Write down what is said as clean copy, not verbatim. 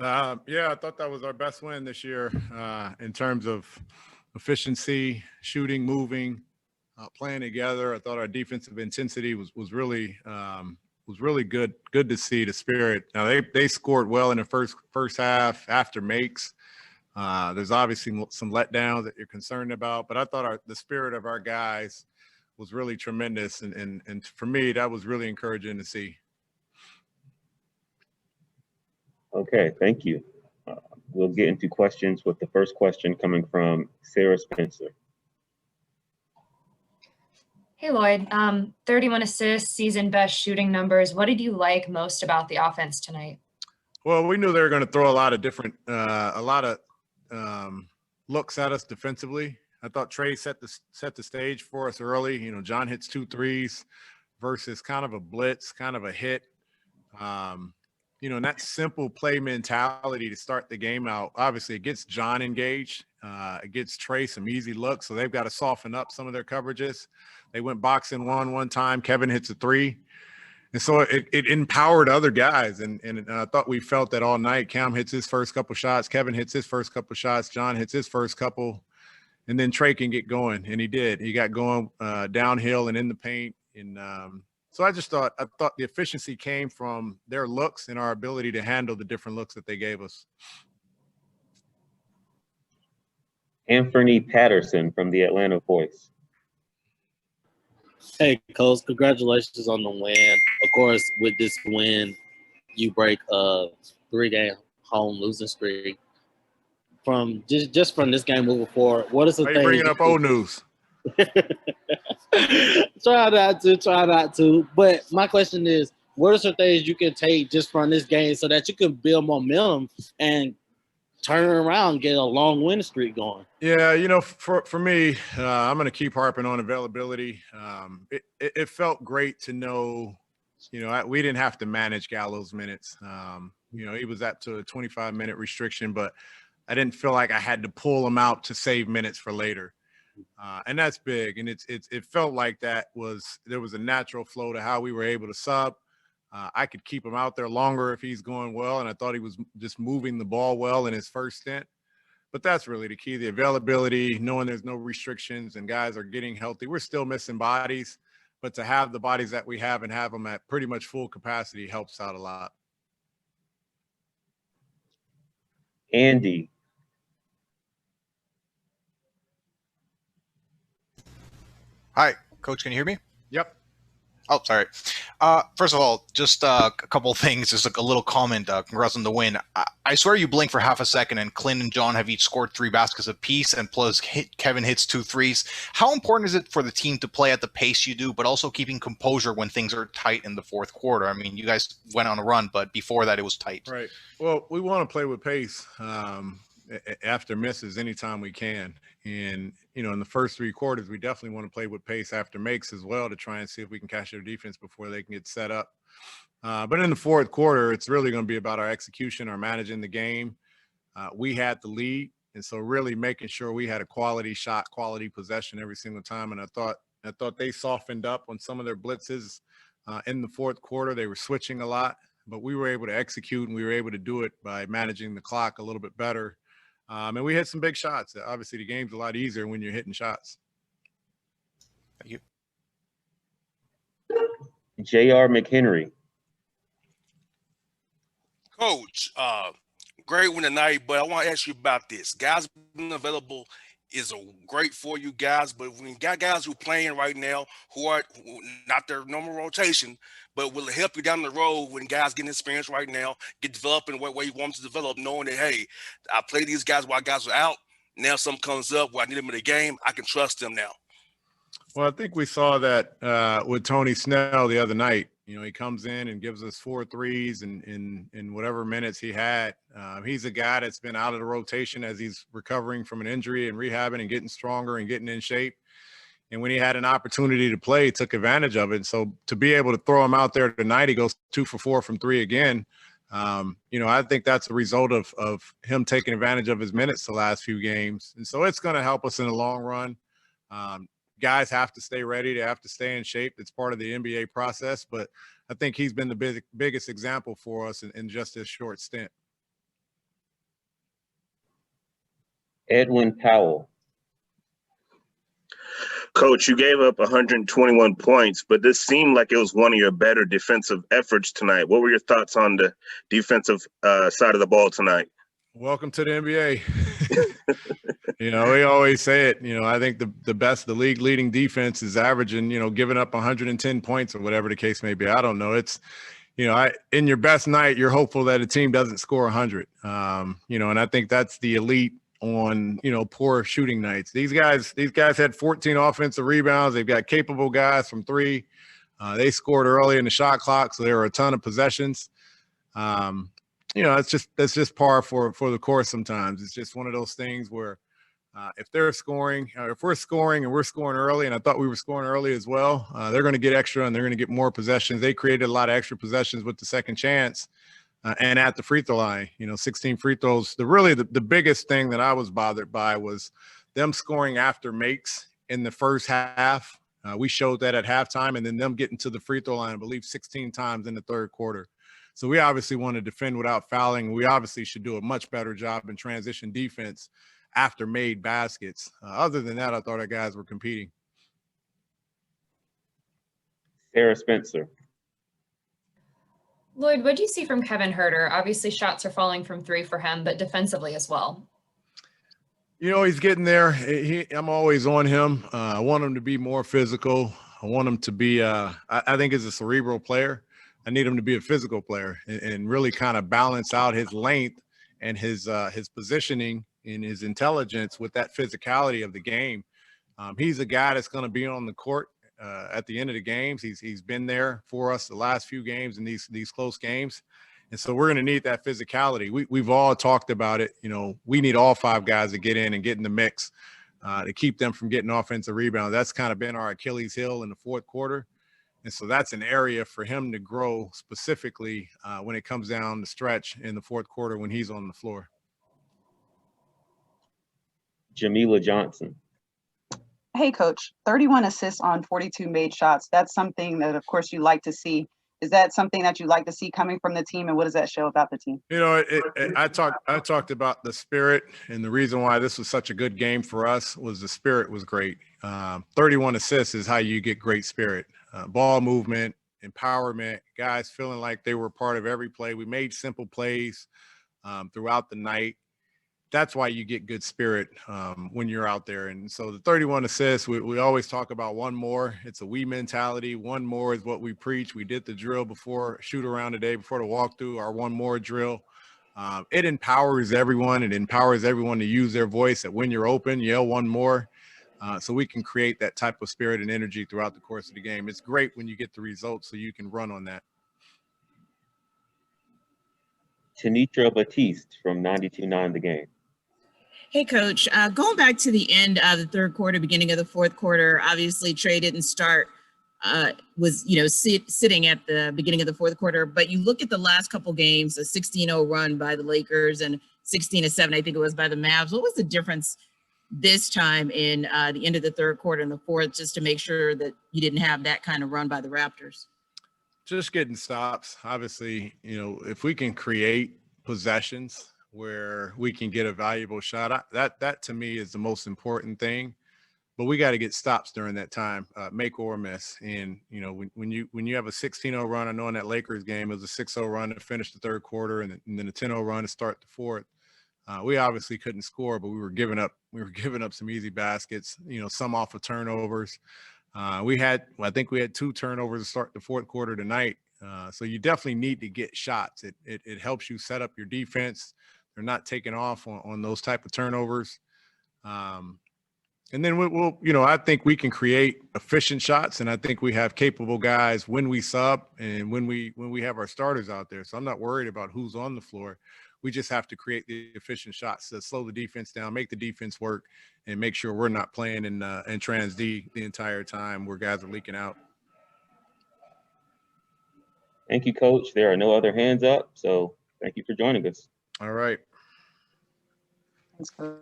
Yeah, I thought that was our best win this year in terms of efficiency, shooting, moving, playing together. I thought our defensive intensity was really good. Good to see the spirit. Now they scored well in the first half after makes. There's obviously some letdowns that you're concerned about, but I thought the spirit of our guys was really tremendous, and for me that was really encouraging to see. Okay, thank you. We'll get into questions with the first question coming from Sarah Spencer. Hey, Lloyd. 31 assists, season best shooting numbers. What did you like most about the offense tonight? Well, we knew they were going to throw a lot of looks at us defensively. I thought Trey set the stage for us early. You know, John hits 2 threes versus kind of a blitz, kind of a hit. You know, and that simple play mentality to start the game out, obviously it gets John engaged. It gets Trey some easy looks, so they've got to soften up some of their coverages. They went boxing one time. Kevin hits a 3. And so it empowered other guys, and I thought we felt that all night. Cam hits his first couple shots. Kevin hits his first couple shots. John hits his first couple. And then Trey can get going, and he did. He got going downhill and in the paint, and so I thought the efficiency came from their looks and our ability to handle the different looks that they gave us. Anthony Patterson from the Atlanta Voice. Hey, Coach, congratulations on the win. Of course, with this win, you break a 3-game home losing streak. From just from this game moving forward, what is the thing? Are you bringing up old news? Try not to. But my question is, what are some things you can take just from this game so that you can build momentum and turn it around and get a long win streak going? Yeah, you know, for me, I'm going to keep harping on availability. It felt great to know, you know, we didn't have to manage Gallo's minutes. You know, he was up to a 25-minute restriction, but I didn't feel like I had to pull him out to save minutes for later. And that's big. And it felt like there was a natural flow to how we were able to sub. I could keep him out there longer if he's going well. And I thought he was just moving the ball well in his first stint. But that's really the key, the availability, knowing there's no restrictions and guys are getting healthy. We're still missing bodies, but to have the bodies that we have and have them at pretty much full capacity helps out a lot. Andy. Hi, Coach. Can you hear me? Yep. Oh, sorry. First of all, just a couple things, just like a little comment. Congrats on the win. I swear you blink for half a second and Clint and John have each scored 3 baskets apiece, and plus Kevin hits 2 threes. How important is it for the team to play at the pace you do, but also keeping composure when things are tight in the fourth quarter? I mean, you guys went on a run, but before that it was tight. Right. Well, we want to play with pace after misses anytime we can. And, you know, in the first 3 quarters, we definitely want to play with pace after makes as well to try and see if we can catch their defense before they can get set up. But in the fourth quarter, it's really going to be about our execution, our managing the game. We had the lead, and so really making sure we had a quality shot, quality possession every single time. And I thought they softened up on some of their blitzes in the fourth quarter. They were switching a lot, but we were able to execute, and we were able to do it by managing the clock a little bit better. And we hit some big shots. Obviously, the game's a lot easier when you're hitting shots. Thank you. J.R. McHenry. Coach, great win tonight, but I want to ask you about this. Guys being available is great for you guys, but when you got guys who are playing right now who are not their normal rotation, but will it help you down the road when guys getting experience right now, get developed in what way you want them to develop, knowing that, hey, I played these guys while guys are out. Now something comes up where I need them in the game. I can trust them now. Well, I think we saw that with Tony Snell the other night. You know, he comes in and gives us 4 threes in whatever minutes he had. He's a guy that's been out of the rotation as he's recovering from an injury and rehabbing and getting stronger and getting in shape. And when he had an opportunity to play, he took advantage of it. So to be able to throw him out there tonight, he goes 2 for 4 from 3 again. You know, I think that's a result of him taking advantage of his minutes the last few games. And so it's going to help us in the long run. Guys have to stay ready. They have to stay in shape. It's part of the NBA process. But I think he's been the biggest example for us in just this short stint. Edwin Powell. Coach, you gave up 121 points, but this seemed like it was one of your better defensive efforts tonight. What were your thoughts on the defensive side of the ball tonight? Welcome to the NBA. You know, we always say it, you know, I think the league leading defense is averaging, you know, giving up 110 points or whatever the case may be. I don't know. It's, you know, in your best night, you're hopeful that a team doesn't score 100. You know, and I think that's the elite on, you know, poor shooting nights. These guys had 14 offensive rebounds. They've got capable guys from three. They scored early in the shot clock, so there were a ton of possessions. You know, that's just par for the course sometimes. It's just one of those things where if they're scoring, if we're scoring and we're scoring early, and I thought we were scoring early as well, they're going to get extra and they're going to get more possessions. They created a lot of extra possessions with the second chance and at the free throw line. You know, 16 free throws. The biggest thing that I was bothered by was them scoring after makes in the first half. We showed that at halftime, and then them getting to the free throw line, I believe, 16 times in the third quarter. So we obviously want to defend without fouling. We obviously should do a much better job in transition defense after made baskets. Other than that, I thought our guys were competing. Sarah Spencer. Lloyd, what do you see from Kevin Huerter? Obviously, shots are falling from three for him, but defensively as well. You know, he's getting there. I'm always on him. I want him to be more physical. I want him to be I think as a cerebral player, I need him to be a physical player and really kind of balance out his length and his positioning and his intelligence with that physicality of the game. He's a guy that's going to be on the court at the end of the games. He's been there for us the last few games in these close games. And so we're going to need that physicality. We've all talked about it. You know, we need all five guys to get in and get in the mix to keep them from getting offensive rebounds. That's kind of been our Achilles heel in the fourth quarter. And so that's an area for him to grow specifically when it comes down the stretch in the fourth quarter when he's on the floor. Jamila Johnson. Hey, Coach, 31 assists on 42 made shots. That's something that, of course, you like to see. Is that something that you like to see coming from the team, and what does that show about the team? You know, I talked about the spirit, and the reason why this was such a good game for us was the spirit was great. 31 assists is how you get great spirit. Ball movement, empowerment, guys feeling like they were part of every play. We made simple plays throughout the night. That's why you get good spirit when you're out there. And so the 31 assists, we always talk about one more. It's a we mentality. One more is what we preach. We did the drill before shoot around today, before the walkthrough, our one more drill. It empowers everyone. It empowers everyone to use their voice. That when you're open, yell one more. So we can create that type of spirit and energy throughout the course of the game. It's great when you get the results so you can run on that. Tanitra Batiste from 92.9 The Game. Hey, Coach, going back to the end of the third quarter, beginning of the fourth quarter, obviously Trey didn't start, was, you know, sitting at the beginning of the fourth quarter. But you look at the last couple games, a 16-0 run by the Lakers and 16-7, I think it was, by the Mavs. What was the difference this time in the end of the third quarter and the fourth, just to make sure that you didn't have that kind of run by the Raptors? Just getting stops. Obviously, you know, if we can create possessions where we can get a valuable shot, that to me is the most important thing. But we got to get stops during that time, make or miss. And you know, when you have a 16-0 run, I know in that Lakers game it was a 6-0 run to finish the third quarter, and then a 10-0 run to start the fourth. We obviously couldn't score, but we were giving up some easy baskets. You know, some off of turnovers. I think we had 2 turnovers to start the fourth quarter tonight. So you definitely need to get shots. It helps you set up your defense. They're not taking off on those type of turnovers. And then we'll, you know, I think we can create efficient shots, and I think we have capable guys when we sub and when we have our starters out there. So I'm not worried about who's on the floor. We just have to create the efficient shots to slow the defense down, make the defense work, and make sure we're not playing in trans D the entire time where guys are leaking out. Thank you, Coach. There are no other hands up, so thank you for joining us. All right. Thanks, Coach.